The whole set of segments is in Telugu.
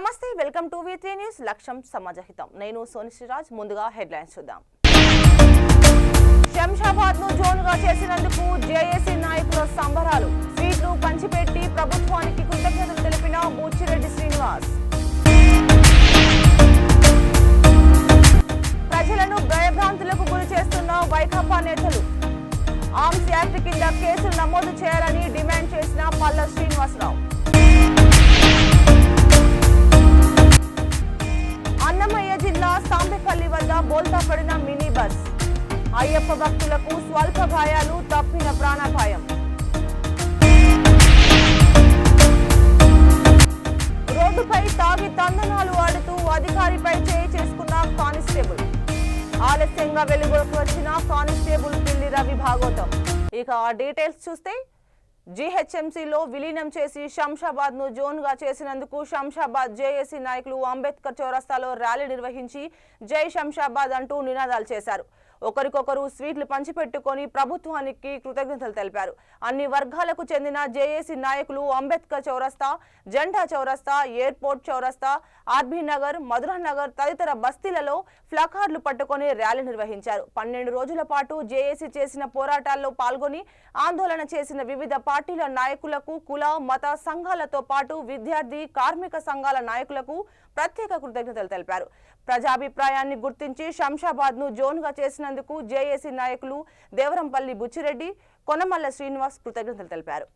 నమస్తే వెల్కమ్ టు V3 న్యూస్ లక్ష్యం సమాజహితం నేను సోని శ్రీరాజ్ ముందుగా హెడ్లైన్స్ చూద్దాం శంషాబాద్ ను జోన్ గా చేసినందుకు జేఏసీ నాయకుల సంబరాలు స్వీట్లు పంచిపెట్టి ప్రభుత్వానికి కృతజ్ఞతలు తెలిపిన బుచ్చిరెడ్డి శ్రీనివాస్ ప్రజలను భయభ్రాంతులకు గురి చేస్తున్న వైకాపా నేతలు ఆర్మ్స్ యాక్ట్ కింద కేసులు నమోదు చేయాలని డిమాండ్ చేసిన పల్ల శ్రీనివాసరావు అన్నమయ్య జిల్లా సాంబేపల్లి వద్ద బోల్తా పడిన మినీ బస్ అయ్యప్ప భక్తులకు స్వల్ప గాయాలు తప్పిన ప్రాణాపాయం రోడ్డుపై తాగి తందనాలు ఆడుతూ అధికారిపై చేయి చేసుకున్న కానిస్టేబుల్ ఆలస్యంగా వెలుగులోకి వచ్చిన కానిస్టేబుల్ పిల్లి రవి భాగవతం ఇక డీటెయిల్స్ చూస్తే జీహెచ్ఎంసీలో విలీనం చేసి శంషాబాద్ ను జోన్ గా చేసినందుకు శంషాబాద్ జేఏసీ నాయకులు అంబేద్కర్ చౌరస్తాలో ర్యాలీ నిర్వహించి జై శంషాబాద్ అంటూ నినాదాలు చేశారు. ఒకరికొకరు స్వీట్లు పంచిపెట్టుకొని ప్రభుత్వానికి కృతజ్ఞతలు తెలిపారు. అన్ని వర్గాలకు చెందిన జేఏసీ నాయకులు అంబేద్కర్ చౌరస్తా, జెండా చౌరస్తా, ఎయిర్పోర్ట్ చౌరస్తా, ఆర్బీ నగర్, మధురా నగర్ తదితర బస్తీలలో ప్లకార్డులు పట్టుకొని ర్యాలీ నిర్వహించారు. 12 రోజుల పాటు జేఏసీ చేసిన పోరాటాల్లో పాల్గొని ఆందోళన చేసిన వివిధ పార్టీల నాయకులకు, కుల మత సంఘాలతో పాటు విద్యార్థి కార్మిక సంఘాల నాయకులకు ప్రత్యేక కృతజ్ఞతలు తెలిపారు. ప్రజాభిప్రాయాన్ని గుర్తించి శంషాబాద్ ను జోన్ గా చేసినందుకు జేఏసీ నాయకులు దేవరంపల్లి బుచ్చిరెడ్డి, కొనమల్ల శ్రీనివాస్ కృతజ్ఞతలు తెలిపారు.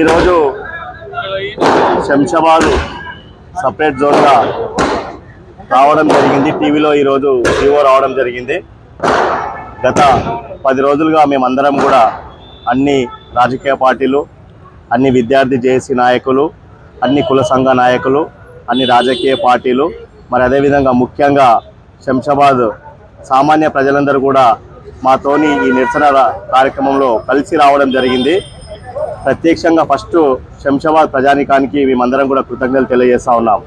ఈరోజు శంషాబాద్ సపరేట్ జోన్గా రావడం జరిగింది. టీవీలో ఈరోజు టీవో రావడం జరిగింది. గత 10 రోజులుగా మేమందరం కూడా అన్ని రాజకీయ పార్టీలు, అన్ని విద్యార్థి జేఏసీ నాయకులు, అన్ని కుల సంఘ నాయకులు, అన్ని రాజకీయ పార్టీలు, మరి అదేవిధంగా ముఖ్యంగా శంషాబాద్ సామాన్య ప్రజలందరూ కూడా మాతోని ఈ నిరసన కార్యక్రమంలో కలిసి రావడం జరిగింది. ప్రత్యక్షంగా ఫస్ట్ శంషాబాద్ ప్రజానికానికి మేమందరం కూడా కృతజ్ఞతలు తెలియజేస్తా ఉన్నాం.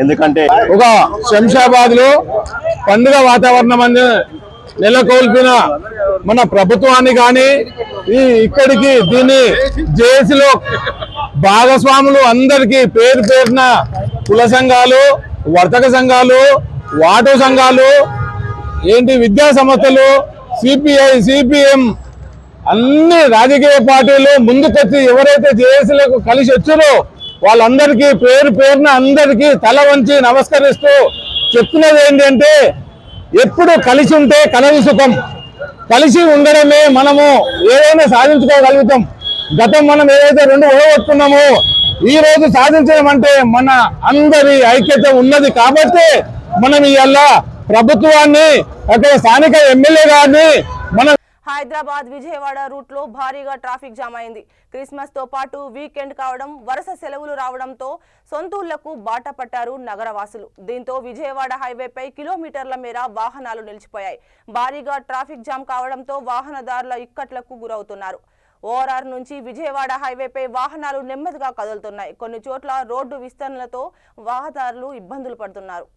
ఎందుకంటే ఒక శంషాబాద్ లో పండుగ వాతావరణం నెలకొల్పిన మన ప్రభుత్వాన్ని కానీ ఇక్కడికి దీన్ని జేఏసీలో భాగస్వాములు అందరికీ పేరు పేరున కుల సంఘాలు, వర్తక సంఘాలు, వాటో సంఘాలు, విద్యా సంస్థలు, సిపిఐ, సిపిఎం అన్ని రాజకీయ పార్టీలు ముందుకొచ్చి ఎవరైతే జేఏసీలకు కలిసి వచ్చారో వాళ్ళందరికీ పేరు పేరున అందరికీ తల వంచి నమస్కరిస్తూ చెప్తున్నది ఏంటంటే ఎప్పుడు కలిసి ఉంటే కలదు సుఖం, కలిసి ఉండడమే మనము ఏదైనా సాధించుకోగలుగుతాం. గతం మనం ఏదైతే 2 ఓడగొట్టుకున్నామో ఈ రోజు సాధించడం అంటే మన అందరి ఐక్యత ఉన్నది కాబట్టి మనం ఇవాళ ప్రభుత్వాన్ని, అక్కడ స్థానిక ఎమ్మెల్యే గారిని మనం హైదరాబాద్ విజయవాడ రూట్ లో భారీగా ట్రాఫిక్ జామ్ అయింది. క్రిస్మస్ తో పాటు వీకెండ్ కావడం, వరుస సెలవులు రావడంతో సొంతూళ్లకు బాట పట్టారు నగరవాసులు. దీంతో విజయవాడ హైవేపై కిలోమీటర్ల మేర వాహనాలు నిలిచిపోయాయి. భారీగా ట్రాఫిక్ జామ్ కావడంతో వాహనదారుల ఇక్కట్లకు గురవుతున్నారు. ఓఆర్ఆర్ నుంచి విజయవాడ హైవేపై వాహనాలు నెమ్మదిగా కదులుతున్నాయి. కొన్ని చోట్ల రోడ్డు విస్తరణలతో వాహనదారులు ఇబ్బందులు పడుతున్నారు.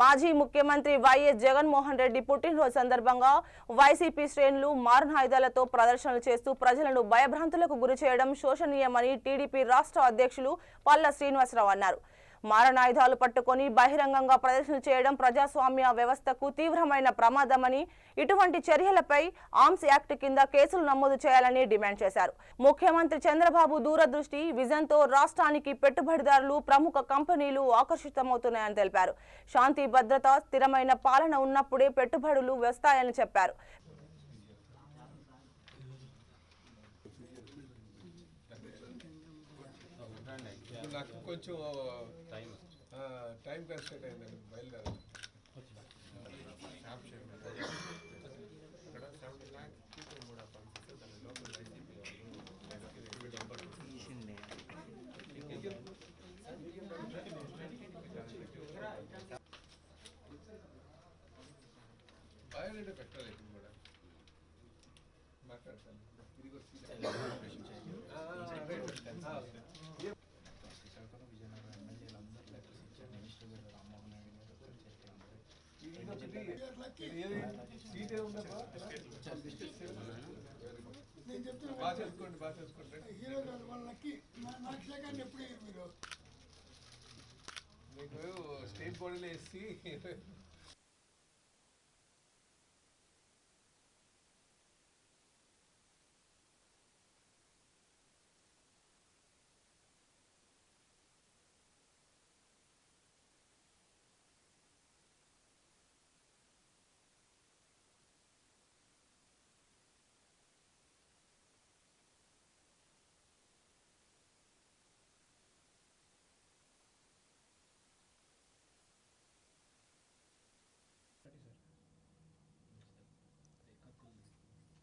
మాజీ ముఖ్యమంత్రి వైఎస్ జగన్మోహన్ రెడ్డి పుట్టినరోజు సందర్భంగా వైసీపీ శ్రేణులు మారణాయుధాలతో ప్రదర్శనలు చేస్తూ ప్రజలను భయభ్రాంతులకు గురి చేయడం శోచనీయమని టీడీపీ రాష్ట్ర అధ్యక్షులు పల్లా శ్రీనివాసరావు అన్నారు. మారణాయుధాలు పట్టుకొని బహిరంగంగా ప్రదర్శనలు చేయడం ప్రజాస్వామ్య వ్యవస్థకు తీవ్రమైన ప్రమాదమని, ఇటువంటి చర్యలపై ఆర్మ్స్ యాక్ట్ కింద కేసులు నమోదు చేయాలని డిమాండ్ చేశారు. ముఖ్యమంత్రి చంద్రబాబు దూరదృష్టి విజన్తో రాష్ట్రానికి పెట్టుబడిదారులు, ప్రముఖ కంపెనీలు ఆకర్షితమవుతున్నాయని తెలిపారు. శాంతి భద్రత, స్థిరమైన పాలన ఉన్నప్పుడే పెట్టుబడులు వస్తాయని చెప్పారు. నాకు కొంచెం టైం కన్స్ట్రెంట్ అయిందండి, బయలుదేరాలి. బయోడేటా పెట్టాలి ఇప్పుడు కూడా మాట్లాడతాను. మీకు స్టేట్ బాడీలో వేసి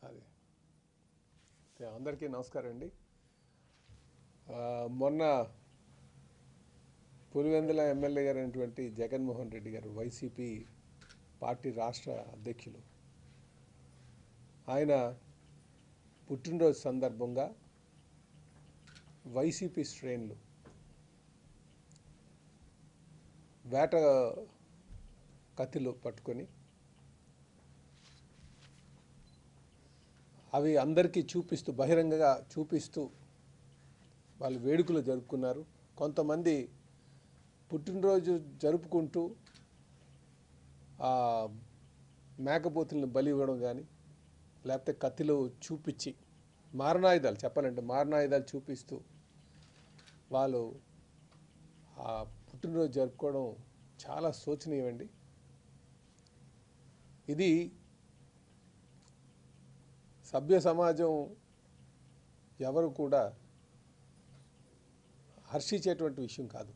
అదే అందరికీ నమస్కారం అండి. మొన్న పులివెందుల ఎమ్మెల్యే గారు అయినటువంటి జగన్మోహన్ రెడ్డి గారు, వైసీపీ పార్టీ రాష్ట్ర అధ్యక్షులు, ఆయన పుట్టినరోజు సందర్భంగా వైసీపీ శ్రేణులు వేట కత్తిలు పట్టుకొని అవి అందరికీ చూపిస్తూ, బహిరంగంగా చూపిస్తూ వాళ్ళు వేడుకలు జరుపుకున్నారు. కొంతమంది పుట్టినరోజు జరుపుకుంటూ మేకపోతుల్ని బలి ఇవ్వడం కానీ లేకపోతే కత్తిలో చూపించి మారణాయుధాలు చెప్పాలంటే మారణాయుధాలు చూపిస్తూ వాళ్ళు ఆ పుట్టినరోజు జరుపుకోవడం చాలా శోచనీయమండి. ఇది సభ్య సమాజం ఎవరు కూడా హర్షించేటువంటి విషయం కాదు.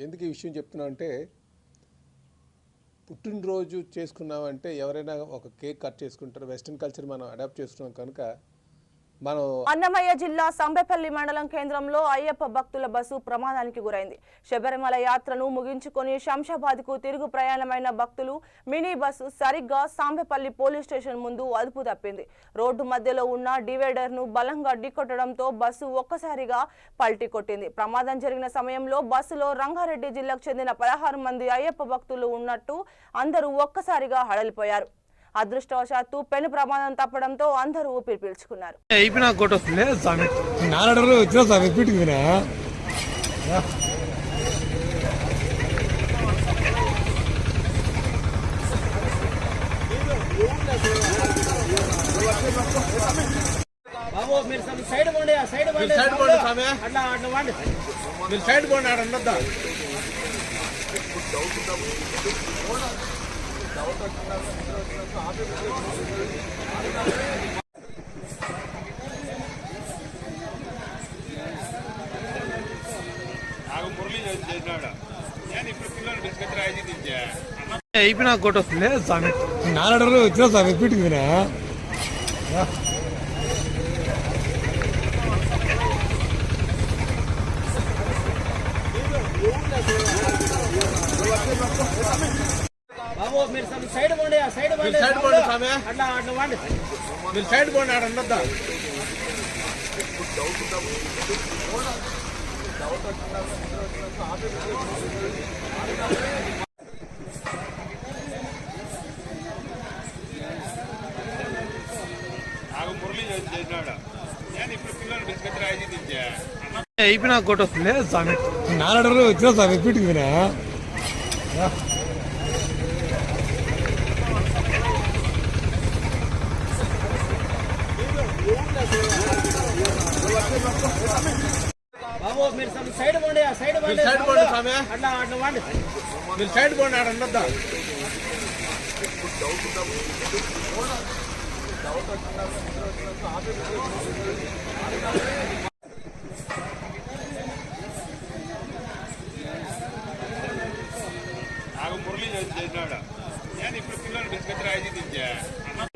ఎందుకు ఈ విషయం చెప్తున్నామంటే పుట్టినరోజు చేసుకున్నామంటే ఎవరైనా ఒక కేక్ కట్ చేసుకుంటారు. వెస్ట్రన్ కల్చర్ మనం అడాప్ట్ చేసుకున్నాం కనుక మనం అన్నమయ్య జిల్లా సంబెపల్లి మండలం కేంద్రంలో అయ్యప్ప భక్తుల బస్సు ప్రమాదానికి గురైంది. శబరిమల యాత్రను ముగించుకొని శంషాబాద్కు తిరుగు ప్రయాణమైన భక్తులు మినీ బస్సు సరిగ్గా సంబెపల్లి పోలీస్ స్టేషన్ ముందు అదుపు తప్పింది. రోడ్డు మధ్యలో ఉన్న డివైడర్ను బలంగా ఢీకొట్టడంతో బస్సు ఒక్కసారిగా పల్టీ కొట్టింది. ప్రమాదం జరిగిన సమయంలో బస్సులో రంగారెడ్డి జిల్లాకు చెందిన 16 మంది అయ్యప్ప భక్తులు ఉన్నట్టు అందరూ ఒక్కసారిగా హడలిపోయారు. అదృష్టవశాత్తు పెను ప్రమాదం తప్పడంతో అందరూ ఊపిరి పీల్చుకున్నారు. అయిపోయినా కొట్టు వస్తుంది స్వామి నాలుగు వచ్చిన స్వామి పీటుకురా మీరు సైడ్ పోండి సైడ్ పోండి అట్లా అట్లా వాండి మీరు సైడ్ పోండి ఆడ ఉండద్దా అయిపోయినా కొట్టు వస్తుంది స్వామి నాలుగు వచ్చిన స్వామి పీటుకురా బాబు మీరు సైడ్ పోండి సైడ్ పోండి అట్లా అట్లా వాండి మీరు సైడ్ పోండి ఆడ ఉండద్దా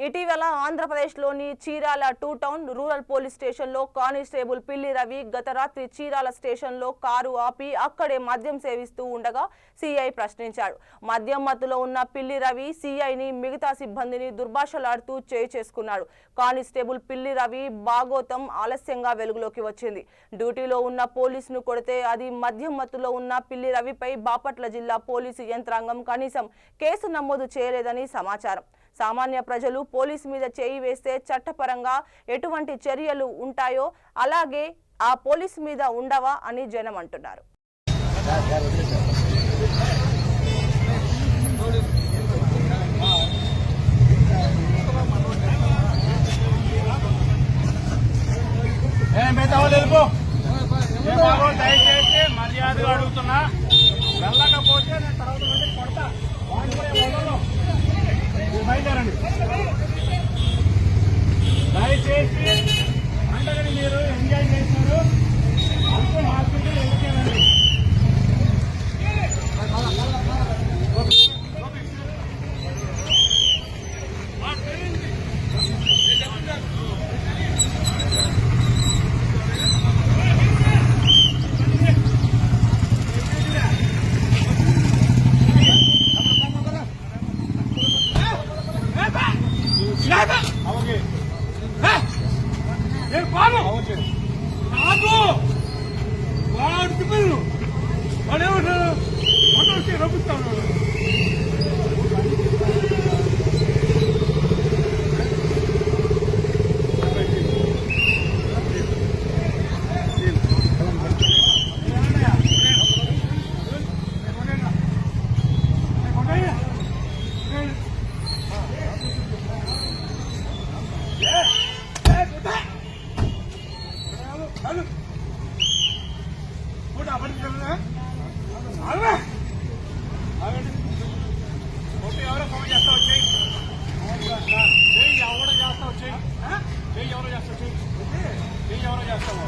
ఇటీవల ఆంధ్రప్రదేశ్లోని చీరాల 2 టౌన్ రూరల్ పోలీస్ స్టేషన్లో కానిస్టేబుల్ పిల్లి రవి గత రాత్రి చీరాల స్టేషన్లో కారు ఆపి అక్కడే మద్యం సేవిస్తూ ఉండగా సీఐ ప్రశ్నించాడు. మద్యం మత్తులో ఉన్న పిల్లి రవి సీఐని మిగతా సిబ్బందిని దుర్భాషలాడుతూ చేయి చేసుకున్నాడు. కానిస్టేబుల్ పిల్లి రవి భాగోతం ఆలస్యంగా వెలుగులోకి వచ్చింది. డ్యూటీలో ఉన్న పోలీసును కొడితే అది మద్యం మత్తులో ఉన్న పిల్లి రవిపై బాపట్ల జిల్లా పోలీసు యంత్రాంగం కనీసం కేసు నమోదు చేయలేదని సమాచారం. సామాన్య ప్రజలు పోలీసు మీద చేయి వేస్తే చట్టపరంగా ఎటువంటి చర్యలు ఉంటాయో అలాగే ఆ పోలీసు మీద ఉండవా అని జనం అంటున్నారు. దయచేసి మర్యాదగా అడుగుతున్నా, వెళ్ళకపోతే నేను తర్వాత కొడతా. బయలుదేరండి దయచేసి. పండుగని మీరు ఎంజాయ్ చేస్తున్నారు, అంతే హాస్పిటల్ వెళ్ళిపోయారండి. బాబు నాకు వాడు పిల్లలు వాడేమంటారు మొదటి రబ్బిస్తాను. ఎవరో ఫోన్ చేస్తా వచ్చాయి ఎవరో చేస్తా వచ్చాయి ఎవరో చేస్తా వచ్చాయి ఎవరో చేస్తావు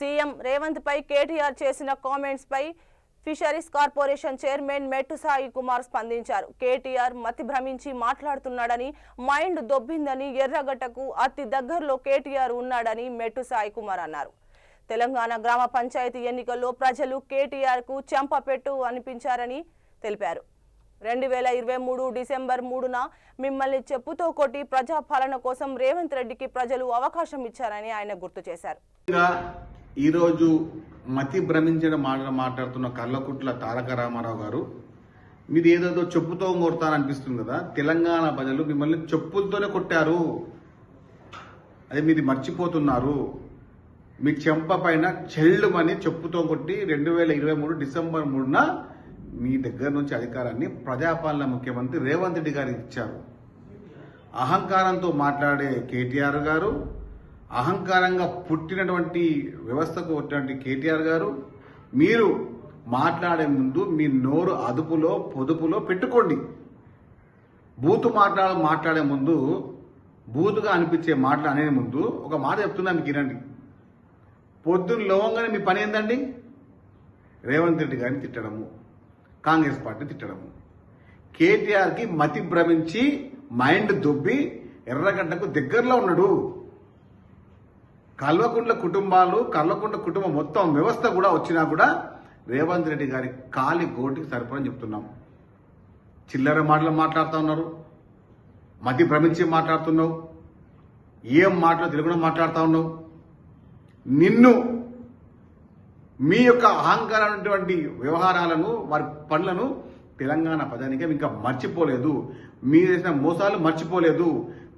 సీఎం రేవంత్ పై కేటీఆర్ చేసిన కామెంట్స్ పై ఫిషరీస్ కార్పొరేషన్ చైర్మన్ మెట్టు సాయి కుమార్ స్పందించారు. కేటీఆర్ మతి భ్రమించి మాట్లాడుతున్నాడని, మైండ్ దొబ్బిందని, ఎర్రగడ్డకు అతి దగ్గరలో కేటీఆర్ ఉన్నాడని మెట్టు సాయి కుమార్ అన్నారు. తెలంగాణ గ్రామ పంచాయతీ ఎన్నికల్లో ప్రజలు కేటీఆర్ కు చెంపపెట్టు అనిపించారని తెలిపారు. 2023 డిసెంబర్ 3న మిమ్మల్ని చెప్పుతో కొట్టి ప్రజాపాలన కోసం రేవంత్ రెడ్డికి ప్రజలు అవకాశం ఇచ్చారని ఆయన గుర్తు చేశారు. ఈరోజు మతి భ్రమించడం మాట్లాడుతున్న కల్వకుంట్ల తారక రామారావు గారు, మీరు ఏదేదో చెప్పుతో కొడతారనిపిస్తుంది కదా. తెలంగాణ ప్రజలు మిమ్మల్ని చెప్పులతోనే కొట్టారు, అదే మీరు మర్చిపోతున్నారు. మీ చెంప పైన చెల్లుమని చెప్పుతో కొట్టి 2023 డిసెంబర్ 3న మీ దగ్గర నుంచి అధికారాన్ని ప్రజాపాలన ముఖ్యమంత్రి రేవంత్ రెడ్డి గారికి ఇచ్చారు. అహంకారంతో మాట్లాడే కేటీఆర్ గారు, అహంకారంగా పుట్టినటువంటి వ్యవస్థకు వచ్చినటువంటి కేటీఆర్ గారు, మీరు మాట్లాడే ముందు మీ నోరు అదుపులో పొదుపులో పెట్టుకోండి. బూతు మాట్లాడే ముందు, బూతుగా అనిపించే మాటలు అనే ముందు ఒక మాట చెప్తున్నా మీకు వినండి. పొద్దున్న లోవంగానే మీ పని ఏందండి? రేవంత్ రెడ్డి గారిని తిట్టడము, కాంగ్రెస్ పార్టీ తిట్టడము. కేటీఆర్కి మతి భ్రమించి మైండ్ దొబ్బి ఎర్రగడ్డకు దగ్గరలో ఉన్నాడు. కల్వకుంట్ల కుటుంబం మొత్తం వ్యవస్థ కూడా వచ్చినా కూడా రేవంత్ రెడ్డి గారి కాలి గోటికి సరిపడని చెప్తున్నాం. చిల్లర మాటలు మాట్లాడుతూ ఉన్నారు, మతి భ్రమించి మాట్లాడుతున్నావు, ఏం మాటలు తెలుగులో మాట్లాడుతూ ఉన్నావు. నిన్ను మీ యొక్క అహంకారమైనటువంటి వ్యవహారాలను, వారి పనులను తెలంగాణ ప్రజానికం ఇంకా మర్చిపోలేదు. మీరు చేసిన మోసాలు మర్చిపోలేదు,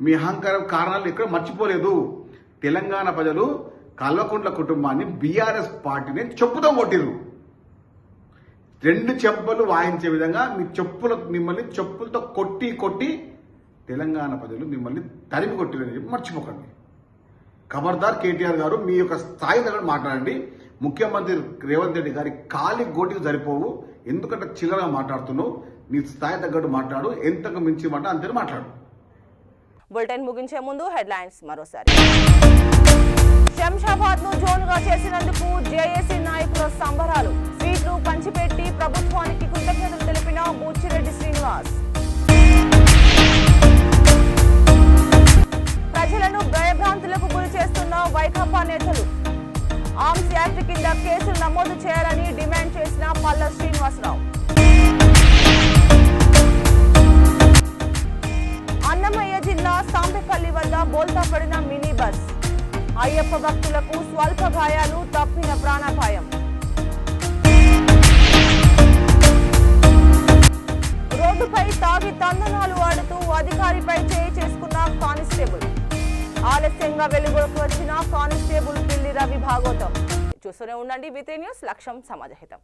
మీ అహంకార కారణాలు ఎక్కడ మర్చిపోలేదు. తెలంగాణ ప్రజలు కల్వకుంట్ల కుటుంబాన్ని, బీఆర్ఎస్ పార్టీని చెప్పుతో కొట్టిరు. 2 చెంపలు వాయించే విధంగా మిమ్మల్ని చెప్పులతో కొట్టి తెలంగాణ ప్రజలు మిమ్మల్ని తరిమి కొట్టిరని చెప్పి మర్చిపోకండి. ఖబర్దార్ కేటీఆర్ గారు, మీ యొక్క స్థాయి దగ్గర మాట్లాడండి. ముఖ్యమంత్రి రేవంత్ రెడ్డి గారి కాలి గోటికి సరిపోవు. ఎందుకంటే చిల్లరగా మాట్లాడుతున్నావు. నీ స్థాయి తగ్గట్టు మాట్లాడు, ఎంతకు మించి మాట అంతే మాట్లాడు. బులెటిన్ ముగించే ముందు హెడ్లైన్స్ మరోసారి. శంషాబాద్ ను జోన్ గా చేసినందుకు జేఏసీ నాయకుల సంబరాలు. స్వీట్లు పంచిపెట్టి ప్రభుత్వానికి కృతజ్ఞతలు తెలిపిన బూచిరెడ్డి శ్రీనివాస్. ప్రజలను భయభ్రాంతులకు గురి చేస్తున్న వైకాపా నేతలు. ఆర్మ్స్ యాక్ట్ కింద కేసులు నమోదు చేయాలని డిమాండ్ చేసిన పల్ల శ్రీనివాసరావు. అన్నమయ్య జిల్లా సాంబెపల్లి వద్ద బోల్తా పడిన మినీ బస్. అయ్యప్ప భక్తులకు స్వల్ప గాయాలు, తప్పిన ప్రాణాపాయం. రోడ్డుపై తాగి తందనాలు ఆడుతూ అధికారిపై చేయి చేసుకున్న కానిస్టేబుల్. ఆలస్యంగా వెలుగులోకి వచ్చిన కానిస్టేబుల్ పిల్లి రవి భాగోతం. చూస్తూనే ఉండండి V3 న్యూస్, లక్ష్యం సమాజహితం.